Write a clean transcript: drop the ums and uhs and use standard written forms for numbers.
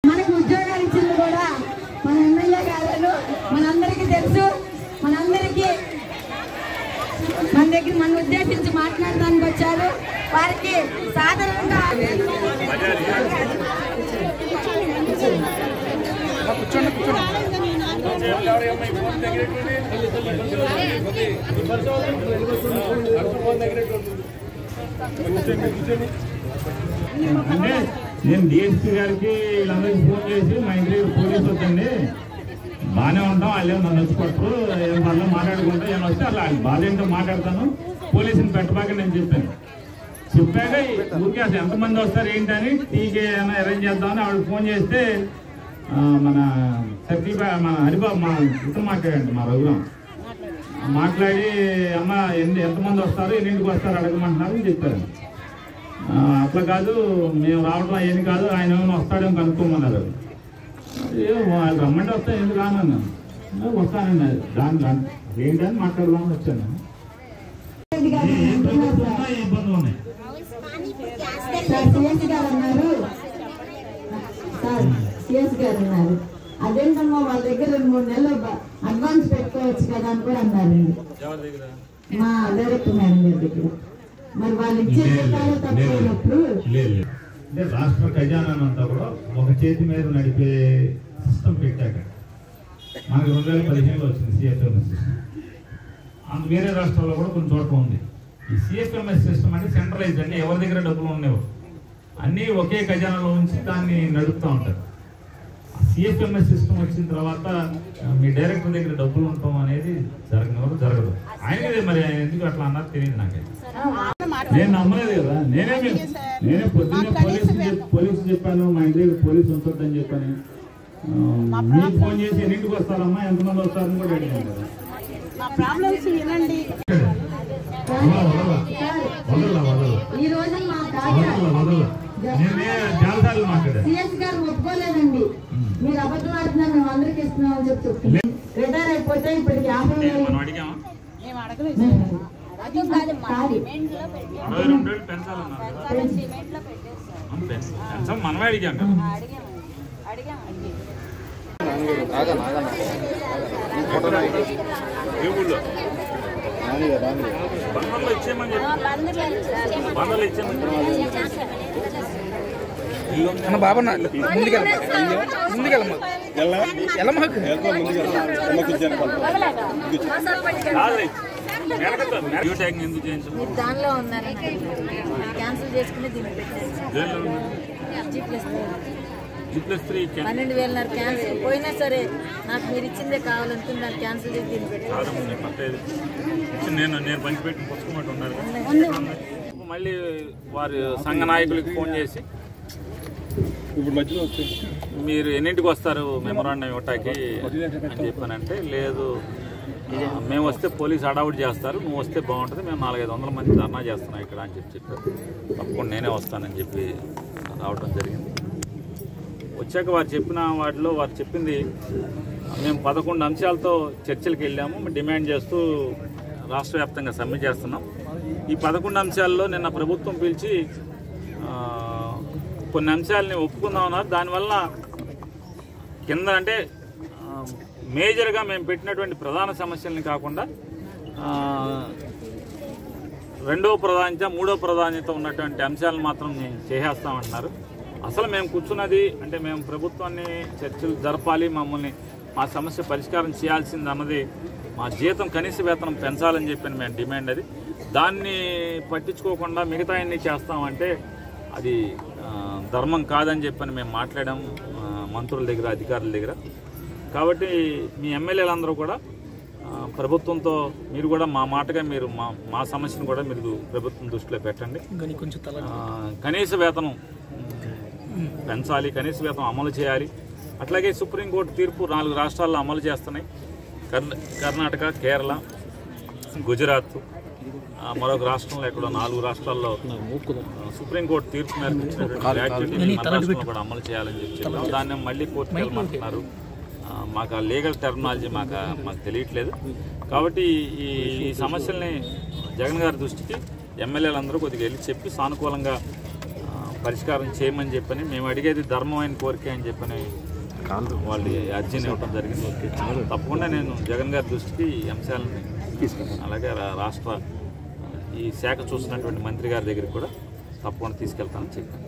మనకు ఉద్యోగాలు ఇచ్చింది కూడా మన ఎమ్మెల్యే గారు మనందరికీ తెలుసు. మనందరికీ మన దగ్గర మన ఉద్దేశించి మాట్లాడడానికి వచ్చారు. వారికి సాధారణంగా అంటే నేను డిఎస్పీ గారికి వీళ్ళందరికీ ఫోన్ చేసి మా ఇంటి దగ్గర పోలీసు వద్దండి, బాగానే ఉంటాం, వాళ్ళు నన్ను వచ్చి కొట్టరు, మళ్ళీ మాట్లాడుకుంటా ఏమైనా వస్తే అలా బాధ ఏంటో మాట్లాడతాను, పోలీసుని పెట్టబాక నేను చెప్పాను. చెప్పాక ఊరికే అసలు ఎంతమంది వస్తారు ఏంటని టీకే ఏమైనా అరేంజ్ చేద్దామని ఆవిడ ఫోన్ చేస్తే మన సర్కిల్ మన హరిబాబు మా ఇతను మాట్లాడండి, మా రఘురాం మాట్లాడి అమ్మ ఎంతమంది వస్తారు, ఎన్నింటికి వస్తారు అడగమంటున్నారు అని చెప్పారు. అట్లా కాదు, మేము రావడం ఏమి కాదు, ఆయన ఏమైనా వస్తాడేమో కనుక్కోమన్నారు. వాళ్ళు రమ్మంటే వస్తా ఎందుకు రానన్నా, వస్తానండి దాని ఏంటని మాట్లాడదామని వచ్చాను. ఇబ్బందులు ఉన్నాయి సిఎస్ గారు ఉన్నారు, అదేంటమ్మా వాళ్ళ దగ్గర 2-3 నెలలు అడ్వాన్స్ పెట్టుకోవచ్చు కదా అని కూడా అన్నారండి మా డైరెక్టర్ మేడం గారి దగ్గర. మరి వాళ్ళు ఇచ్చే తక్కువప్పుడు అంటే రాష్ట్ర ఖజానా అంతా కూడా ఒక చేతి మీద నడిపే సిస్టమ్ పెట్టాక మనకి 2015లో వచ్చింది సిఎఫ్ఎంఎస్ సిస్టమ్. అందు వేరే రాష్ట్రాల్లో కూడా కొన్ని చోట్ల ఉంది. ఈ సిఎఫ్ఎంఎస్ సిస్టమ్ అంటే సెంట్రలైజ్, అంటే ఎవరి దగ్గర డబ్బులు ఉండేవి అన్నీ ఒకే ఖజానాలో ఉంచి దాన్ని నడుపుతూ ఉంటారు. సిఎఫ్ఎంఎస్ సిస్టమ్ వచ్చిన తర్వాత మీ డైరెక్టర్ దగ్గర డబ్బులు ఉండటం అనేది జరగదు. ఆయనదే మరి ఆయన ఎందుకు అట్లా అన్నారు తెలియదు నాకైతే. నేను నమ్మలేదు కదా, నేనే పొద్దున్నే పోలీసు చెప్పాను, మా ఇంటి దగ్గర పోలీసు ఉంటుందని చెప్పాను. మీకు ఫోన్ చేసి ఎన్నింటికి వస్తారమ్మా, ఎంతమంది వస్తారని కూడా అడిగాను కదా. చాలాసార్లు మాట్లాడాను. సిఎస్ గారు ఒప్పుకోలేదండి, మీరు అబద్ధం ఆడుతున్నారు, మేము అందరికి ఇస్తున్నామని చెప్పి రిటైర్ అయిపోతే ఇప్పటికి 50,000 మనమే అడిగాం. బంధంలో ఇచ్చేయమని చెప్పి బంధంలో ఇచ్చేయమని బాబా ముందుకెళ్ళమ్మా దానిలో ఉన్నారు, క్యాన్సిల్ చేసుకుని దీన్ని పెట్టారు. G+3 క్యాన్సిల్ పోయినా సరే నాకు మీరు ఇచ్చిందే కావాలనుకుని దాన్ని క్యాన్సిల్ చేసి దీన్ని పెట్టారు. నేను పంచిపెట్టిన పుస్తకం ఉన్నారు. మళ్ళీ వారి సంఘ నాయకులకి ఫోన్ చేసి మీరు ఎన్నింటికి వస్తారు మెమోరాండం ఇవ్వటానికి అని చెప్పానంటే, లేదు మేము వస్తే పోలీసు హడావుడి చేస్తారు, నువ్వు వస్తే బాగుంటుంది, మేము 400-500 మంది ధర్నా చేస్తున్నాం ఇక్కడ అని చెప్పారు. తప్పకుండా నేనే వస్తానని చెప్పి రావడం జరిగింది. వచ్చాక వారు చెప్పిన వాటిలో వారు చెప్పింది, మేము 11 అంశాలతో చర్చలకు వెళ్ళాము, మేము డిమాండ్ చేస్తూ రాష్ట్ర వ్యాప్తంగా సమ్మె చేస్తున్నాం. ఈ 11 అంశాల్లో నిన్న ప్రభుత్వం పిలిచి కొన్ని అంశాలని ఒప్పుకుందామన్నారు. దానివల్ల కింద అంటే మేజర్గా మేము పెట్టినటువంటి ప్రధాన సమస్యల్ని కాకుండా రెండవ ప్రాధాన్యత, మూడవ ప్రాధాన్యత ఉన్నటువంటి అంశాలను మాత్రం మేము చేసేస్తామంటున్నారు. అసలు మేము కూర్చున్నది అంటే మేము ప్రభుత్వాన్ని చర్చలు జరపాలి, మమ్మల్ని మా సమస్య పరిష్కారం చేయాల్సింది అన్నది మా జీతం కనీస వేతనం పెంచాలని చెప్పిన మేము డిమాండ్. అది దాన్ని పట్టించుకోకుండా మిగతా అన్ని చేస్తామంటే అది ధర్మం కాదని చెప్పని మేము మాట్లాడాం మంత్రుల దగ్గర, అధికారుల దగ్గర. కాబట్టి మీ ఎమ్మెల్యేలందరూ కూడా ప్రభుత్వంతో మీరు కూడా మా మాటగా మీరు మా సమస్యను కూడా మీరు ప్రభుత్వం దృష్టిలో పెట్టండి. కనీస వేతనం పెంచాలి, కనీస వేతనం అమలు చేయాలి. అట్లాగే సుప్రీంకోర్టు తీర్పు 4 రాష్ట్రాల్లో అమలు చేస్తున్నాయి, కర్ణాటక, కేరళ, గుజరాత్, మరొక రాష్ట్రంలో ఎక్కడో 4 రాష్ట్రాల్లో సుప్రీంకోర్టు తీర్పు మేరకు ఇచ్చినటువంటి కూడా అమలు చేయాలని చెప్పి దాన్ని మళ్ళీ కోర్టుకు వెళ్ళమంటున్నారు. మాకు ఆ లీగల్ టెర్మినాలజీ మాకు తెలియట్లేదు. కాబట్టి ఈ సమస్యల్ని జగన్ గారి దృష్టికి ఎమ్మెల్యేలందరూ కొద్దిగా వెళ్ళి చెప్పి సానుకూలంగా పరిష్కారం చేయమని చెప్పని, మేము అడిగేది ధర్మమైన కోరిక అని చెప్పని వాళ్ళు అర్జీని ఇవ్వడం జరిగింది. తప్పకుండా నేను జగన్ గారి దృష్టికి ఈ అంశాలను తీసుకెళ్తాను. అలాగే రాష్ట్ర ఈ శాఖ చూసినటువంటి మంత్రి గారి దగ్గరికి కూడా తప్పకుండా తీసుకెళ్తానని చెప్పాను.